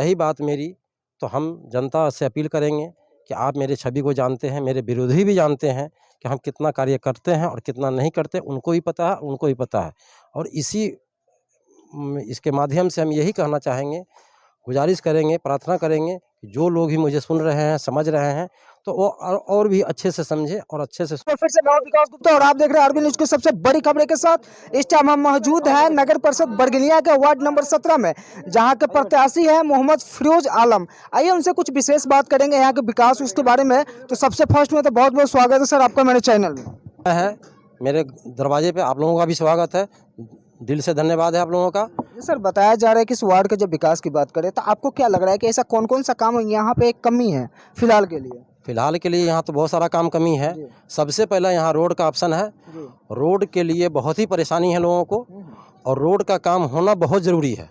रही बात मेरी, तो हम जनता से अपील करेंगे कि आप मेरे छवि को जानते हैं, मेरे विरोधी भी जानते हैं कि हम कितना कार्य करते हैं और कितना नहीं करते, उनको भी पता है, उनको भी पता है। और इसके माध्यम से हम यही कहना चाहेंगे, गुजारिश करेंगे, प्रार्थना करेंगे कि जो लोग भी मुझे सुन रहे हैं, समझ रहे हैं, तो वो और भी अच्छे से समझे और अच्छे से। तो फिर से मैं विकास गुप्ता और आप देख रहे हैं आरबी न्यूज की सबसे बड़ी खबरें के साथ। इस टाइम हम मौजूद हैं नगर परिषद बरगलिया के वार्ड नंबर 17 में, जहां के प्रत्याशी हैं मोहम्मद फिरोज आलम। आइए उनसे कुछ विशेष बात करेंगे यहाँ के विकास उसके बारे में। तो सबसे फर्स्ट में तो बहुत बहुत स्वागत है सर आपका मेरे चैनल में। है मेरे दरवाजे पे आप लोगों का भी स्वागत है, दिल से धन्यवाद है आप लोगों का। सर बताया जा रहा है कि इस वार्ड के जब विकास की बात करें तो आपको क्या लग रहा है कि ऐसा कौन कौन सा काम यहाँ पे कमी है फिलहाल के लिए? फिलहाल के लिए यहाँ तो बहुत सारा काम कमी है। सबसे पहला यहाँ रोड का ऑप्शन है। रोड के लिए बहुत ही परेशानी है लोगों को, और रोड का काम होना बहुत ज़रूरी है।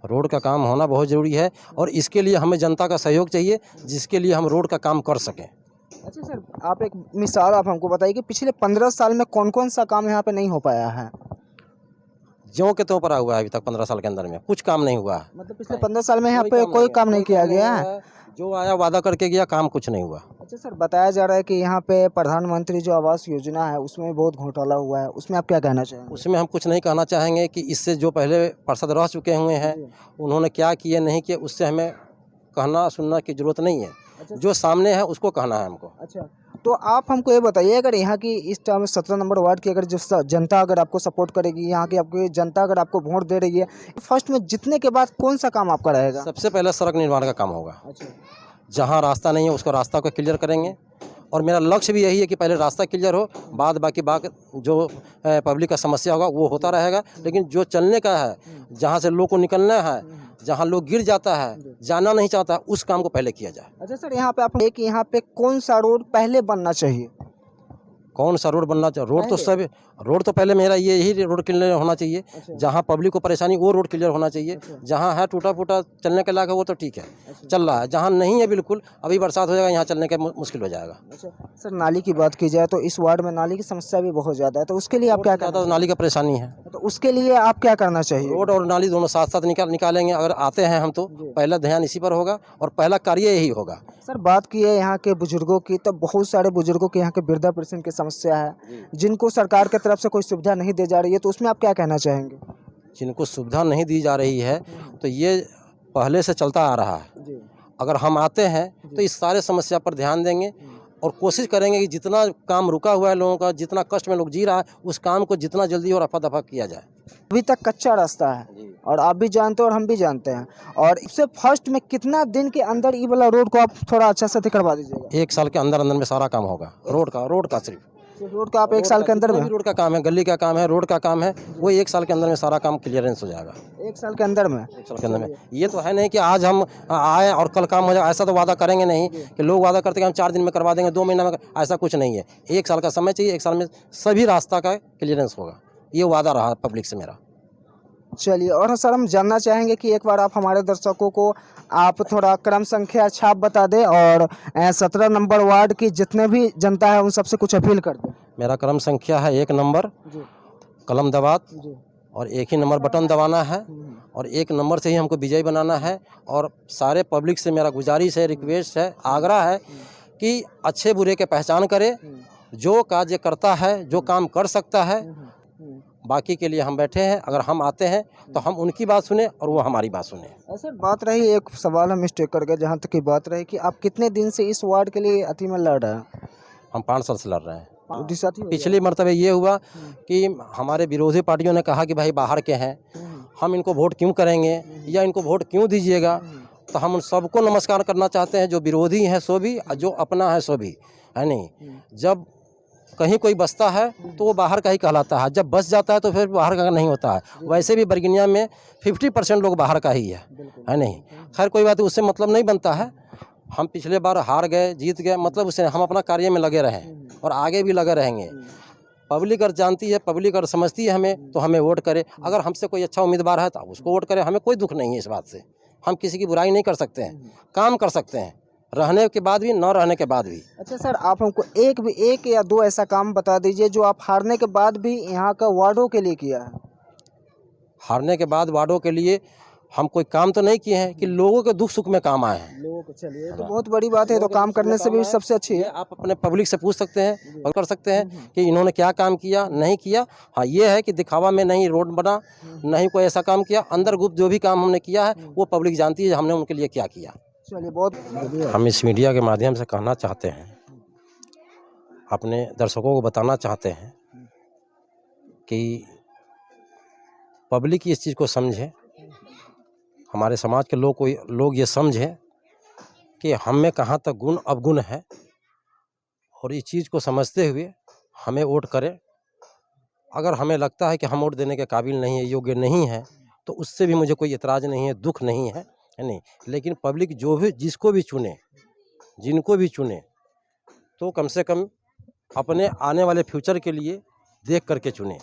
रोड का काम होना बहुत ज़रूरी है, और इसके लिए हमें जनता का सहयोग चाहिए, जिसके लिए हम रोड का काम कर सकें। अच्छा सर, आप एक मिसाल आप हमको बताइए कि पिछले 15 साल में कौन कौन सा काम यहाँ पे नहीं हो पाया है? ज्यों के त्यों पड़ा हुआ है, अभी तक 15 साल के अंदर में कुछ काम नहीं हुआ है। मतलब पिछले 15 साल में यहाँ पे कोई काम नहीं किया गया है? जो आया वादा करके गया, काम कुछ नहीं हुआ। अच्छा सर, बताया जा रहा है कि यहाँ पे प्रधानमंत्री जो आवास योजना है उसमें बहुत घोटाला हुआ है, उसमें आप क्या कहना चाहेंगे? उसमें हम कुछ नहीं कहना चाहेंगे कि इससे जो पहले पार्षद रह चुके हुए हैं उन्होंने क्या किए नहीं किए, उससे हमें कहना सुनना की जरूरत नहीं है। जो सामने है उसको कहना है हमको। अच्छा, तो आप हमको ये बताइए, अगर यहाँ की इस टाइम 17 नंबर वार्ड की अगर जो जनता अगर आपको सपोर्ट करेगी, यहाँ की आपकी जनता अगर आपको वोट दे रही है, फर्स्ट में जीतने के बाद कौन सा काम आपका रहेगा? सबसे पहले सड़क निर्माण का काम होगा। जहाँ रास्ता नहीं है उसको रास्ता को क्लियर करेंगे, और मेरा लक्ष्य भी यही है कि पहले रास्ता क्लियर हो, बाद बाकी जो पब्लिक का समस्या होगा वो होता रहेगा। लेकिन जो चलने का है, जहाँ से लोग को निकलना है, जहाँ लोग गिर जाता है, जाना नहीं चाहता, उस काम को पहले किया जाए। अच्छा सर, यहाँ पे आप एक यहाँ पे कौन सा रोड पहले बनना चाहिए? कौन सा रोड बनना चाहिए? रोड तो पहले मेरा यही रोड क्लियर होना चाहिए। जहाँ पब्लिक को परेशानी वो रोड क्लियर होना चाहिए। जहाँ है टूटा फूटा चलने के लायक वो तो ठीक है, चल रहा है। जहाँ नहीं है बिल्कुल, अभी बरसात हो जाएगा, यहाँ चलने का मुश्किल हो जाएगा। सर नाली की बात की जाए तो इस वार्ड में नाली की समस्या भी बहुत ज़्यादा है, तो उसके लिए आप क्या कहते हैं? नाली का परेशानी है, तो उसके लिए आप क्या करना चाहिए? रोड और नाली दोनों साथ साथ निकालेंगे। अगर आते हैं हम तो पहला ध्यान इसी पर होगा और पहला कार्य यही होगा। सर बात की है यहाँ के बुजुर्गों की, तो बहुत सारे बुजुर्गों के यहाँ के वृद्धा पेंशन की समस्या है, जिनको सरकार की तरफ से कोई सुविधा नहीं दी जा रही है, तो उसमें आप क्या कहना चाहेंगे? जिनको सुविधा नहीं दी जा रही है तो ये पहले से चलता आ रहा है। अगर हम आते हैं तो इस सारे समस्या पर ध्यान देंगे और कोशिश करेंगे कि जितना काम रुका हुआ है लोगों का, जितना कष्ट में लोग जी रहा है, उस काम को जितना जल्दी और रफा दफा किया जाए। अभी तक कच्चा रास्ता है और आप भी जानते हैं और हम भी जानते हैं, और इससे फर्स्ट में कितना दिन के अंदर ये वाला रोड को आप थोड़ा अच्छा से करवा दीजिएगा? 1 साल के अंदर अंदर में सारा काम होगा। रोड का सिर्फ रोड का आप 1 साल के अंदर में? रोड का काम है, गली का काम है, रोड का काम है, वो 1 साल के अंदर में सारा काम क्लियरेंस हो जाएगा। 1 साल के अंदर में? 1 साल के अंदर में। ये तो है नहीं कि आज हम आए और कल काम हो जाए, ऐसा तो वादा करेंगे नहीं कि लोग वादा करते कि हम 4 दिन में करवा देंगे, 2 महीना में, ऐसा कुछ नहीं है। 1 साल का समय चाहिए, 1 साल में सभी रास्ता का क्लियरेंस होगा, ये वादा रहा पब्लिक से मेरा। चलिए, और सर हम जानना चाहेंगे कि एक बार आप हमारे दर्शकों को आप थोड़ा क्रम संख्या छाप बता दें और 17 नंबर वार्ड की जितने भी जनता है उन सबसे कुछ अपील कर दें। मेरा क्रम संख्या है 1 नंबर, कलम दबात, और 1 ही नंबर बटन दबाना है, और 1 नंबर से ही हमको विजयी बनाना है। और सारे पब्लिक से मेरा गुजारिश है, रिक्वेस्ट है, आग्रह है कि अच्छे बुरे के पहचान करे, जो कार्य करता है, जो काम कर सकता है, बाकी के लिए हम बैठे हैं। अगर हम आते हैं तो हम उनकी बात सुने और वो हमारी बात सुने। सर बात रही, एक सवाल हम मिस्टेक कर गए, जहाँ तक की बात रही कि आप कितने दिन से इस वार्ड के लिए अति में लड़ रहे हैं? हम 5 साल से लड़ रहे हैं। पिछली मरतबे ये हुआ कि हमारे विरोधी पार्टियों ने कहा कि भाई बाहर के हैं, हम इनको वोट क्यों करेंगे या इनको वोट क्यों दीजिएगा। तो हम उन सबको नमस्कार करना चाहते हैं, जो विरोधी हैं सो भी, जो अपना है सो भी, है नहीं। जब कहीं कोई बसता है तो वो बाहर का ही कहलाता है, जब बस जाता है तो फिर बाहर का नहीं होता है। वैसे भी बरगिनिया में 50% लोग बाहर का ही है नहीं। खैर कोई बात, उससे मतलब नहीं बनता है। हम पिछले बार हार गए, जीत गए, मतलब उससे हम अपना कार्य में लगे रहें और आगे भी लगे रहेंगे। पब्लिक अगर जानती है, पब्लिक अगर समझती है हमें, तो हमें वोट करे। अगर हमसे कोई अच्छा उम्मीदवार है तो उसको वोट करे, हमें कोई दुख नहीं है इस बात से। हम किसी की बुराई नहीं कर सकते हैं, काम कर सकते हैं, रहने के बाद भी, न रहने के बाद भी। अच्छा सर, आप हमको एक या 2 ऐसा काम बता दीजिए जो आप हारने के बाद भी यहाँ का वार्डों के लिए किया है। हारने के बाद वार्डों के लिए हम कोई काम तो नहीं किए हैं कि लोगों के दुख सुख में काम आए हैं। लोगों को चलिए तो बहुत बड़ी बात है, तो काम करने से भी सबसे अच्छी ये है। आप अपने पब्लिक से पूछ सकते हैं और कर सकते हैं कि इन्होंने क्या काम किया नहीं किया। हाँ ये है कि दिखावा में नहीं रोड बना, नहीं कोई ऐसा काम किया, अंदर गुप्त जो भी काम हमने किया है वो पब्लिक जानती है हमने उनके लिए क्या किया। चलिए बहुत हम इस मीडिया के माध्यम से कहना चाहते हैं, अपने दर्शकों को बताना चाहते हैं कि पब्लिक इस चीज़ को समझे, हमारे समाज के लोग ये समझें कि हम में कहाँ तक गुण अवगुण है, और इस चीज़ को समझते हुए हमें वोट करें। अगर हमें लगता है कि हम वोट देने के काबिल नहीं है, योग्य नहीं है, तो उससे भी मुझे कोई इतराज़ नहीं है, दुख नहीं है नहीं। लेकिन पब्लिक जो भी जिसको भी चुने, जिनको भी चुने, तो कम से कम अपने आने वाले फ्यूचर के लिए देख करके चुने।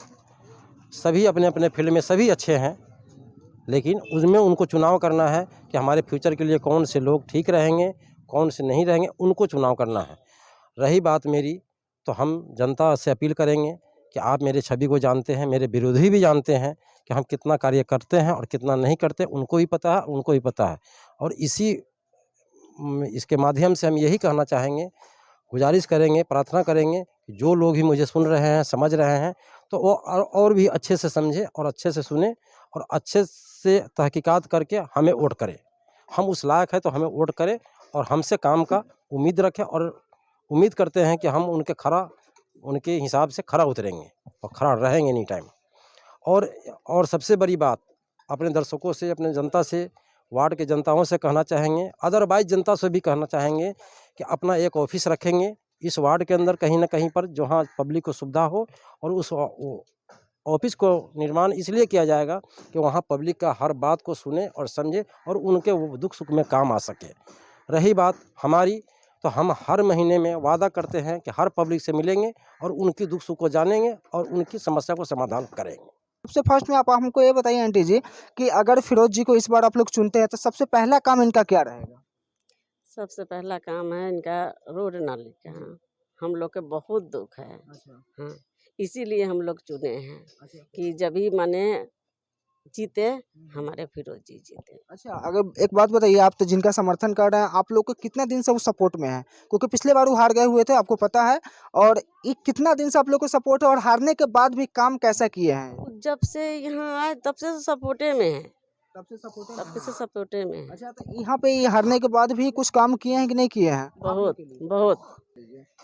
सभी अपने अपने फील्ड में सभी अच्छे हैं, लेकिन उसमें उनको चुनाव करना है कि हमारे फ्यूचर के लिए कौन से लोग ठीक रहेंगे, कौन से नहीं रहेंगे, उनको चुनाव करना है। रही बात मेरी, तो हम जनता से अपील करेंगे कि आप मेरे छवि को जानते हैं, मेरे विरोधी भी जानते हैं कि हम कितना कार्य करते हैं और कितना नहीं करते, उनको भी पता है, उनको भी पता है। और इसके माध्यम से हम यही कहना चाहेंगे, गुजारिश करेंगे, प्रार्थना करेंगे कि जो लोग भी मुझे सुन रहे हैं, समझ रहे हैं, तो वो और भी अच्छे से समझे और अच्छे से सुने और अच्छे से तहकीकात करके हमें वोट करें। हम उस लायक है तो हमें वोट करें और हमसे काम का उम्मीद रखें, और उम्मीद करते हैं कि हम उनके हिसाब से खरा उतरेंगे और खरा रहेंगे एनी टाइम। और सबसे बड़ी बात, अपने दर्शकों से, अपने जनता से, वार्ड के जनताओं से कहना चाहेंगे, अदरवाइज जनता से भी कहना चाहेंगे कि अपना एक ऑफिस रखेंगे इस वार्ड के अंदर कहीं ना कहीं पर, जहाँ पब्लिक को सुविधा हो। और उस ऑफिस को निर्माण इसलिए किया जाएगा कि वहाँ पब्लिक का हर बात को सुने और समझे और उनके वो दुख सुख में काम आ सके। रही बात हमारी, तो हम हर महीने में वादा करते हैं कि हर पब्लिक से मिलेंगे और उनकी दुख सुख को जानेंगे और उनकी समस्या को समाधान करेंगे। सबसे फर्स्ट में आप हमको ये बताइए आंटी जी कि अगर फिरोज जी को इस बार आप लोग चुनते हैं तो सबसे पहला काम इनका क्या रहेगा? सबसे पहला काम है इनका रोड नाली का। हाँ, हम लोग के बहुत दुख है। हाँ, इसीलिए हम लोग चुने हैं कि जब भी माने जीते हमारे फिरोज जी जीते। अच्छा, अगर एक बात बताइए, आप तो जिनका समर्थन कर रहे हैं, आप लोग को कितने दिन से वो सपोर्ट में है? क्योंकि पिछले बार वो हार गए हुए थे, आपको पता है। और ये कितना दिन से आप लोग को सपोर्ट है और हारने के बाद भी काम कैसा किए हैं? जब से यहाँ आए तब से सपोर्टे में है, तब से सपोर्ट है। तब से सपोर्टे में है। अच्छा, तो यहाँ पे ये हारने के बाद भी कुछ काम किए हैं कि नहीं किए हैं? बहुत बहुत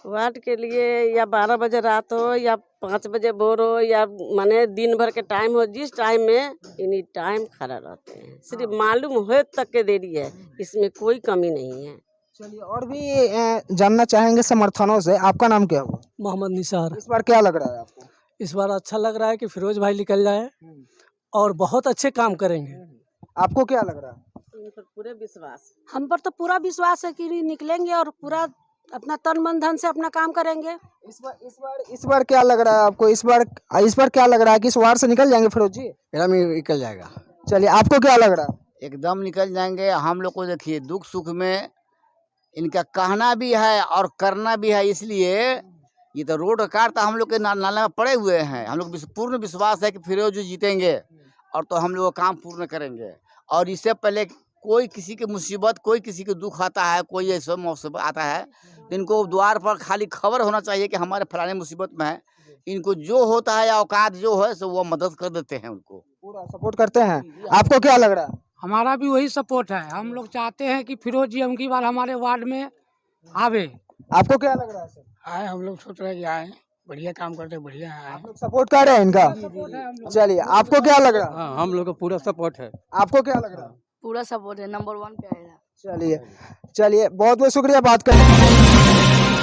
वार्ड के लिए, या 12 बजे रात हो या 5 बजे भोर हो या माने दिन भर के टाइम हो, जिस टाइम में इन्हीं टाइम खड़ा रहते हैं। सिर्फ मालूम हो तक के देरी है, इसमें कोई कमी नहीं है। चलिए, और भी जानना चाहेंगे समर्थनों से। आपका नाम क्या हुआ? मोहम्मद निसार। इस बार क्या लग रहा है आपको? इस बार अच्छा लग रहा है कि फिरोज भाई निकल जाए और बहुत अच्छे काम करेंगे। आपको क्या लग रहा है? इन पर पूरे विश्वास, हम पर तो पूरा विश्वास है कि निकलेंगे और पूरा अपना तन मन धन से अपना काम करेंगे। इस बार क्या लग रहा है आपको? इस बार क्या लग रहा है कि इस वार से निकल जाएंगे फिरोज जी? एकदम निकल जाएगा। चलिए, आपको क्या लग रहा है? एकदम निकल जाएंगे। हम लोग को देखिए दुख सुख में इनका कहना भी है और करना भी है, इसलिए ये तो रोड कार तो हम लोग के नाले में पड़े हुए हैं। हम लोग पूर्ण विश्वास है कि फिरोज जी जीतेंगे और तो हम लोग काम पूर्ण करेंगे। और इससे पहले कोई किसी की मुसीबत, कोई किसी के दुख आता है, कोई ऐसा मौसम आता है, तो इनको द्वार पर खाली खबर होना चाहिए कि हमारे फलाने मुसीबत में है। इनको जो होता है या औकात जो है सो वो मदद कर देते हैं, उनको पूरा सपोर्ट करते हैं। आपको क्या लग रहा है? हमारा भी वही सपोर्ट है। हम लोग चाहते हैं कि फिरोज जी अबकी बार हमारे वार्ड में आवे। आपको क्या लग रहा है सर? आए, हम लोग सोच रहे हैं कि आए, बढ़िया काम करते, बढ़िया है। आप लोग सपोर्ट कर रहे हैं इनका? चलिए, आपको क्या लग रहा है? हाँ, हम लोग का पूरा सपोर्ट है। आपको क्या लग रहा है? पूरा सपोर्ट है, नंबर 1 पे आएगा। चलिए, बहुत बहुत शुक्रिया बात करने के लिए।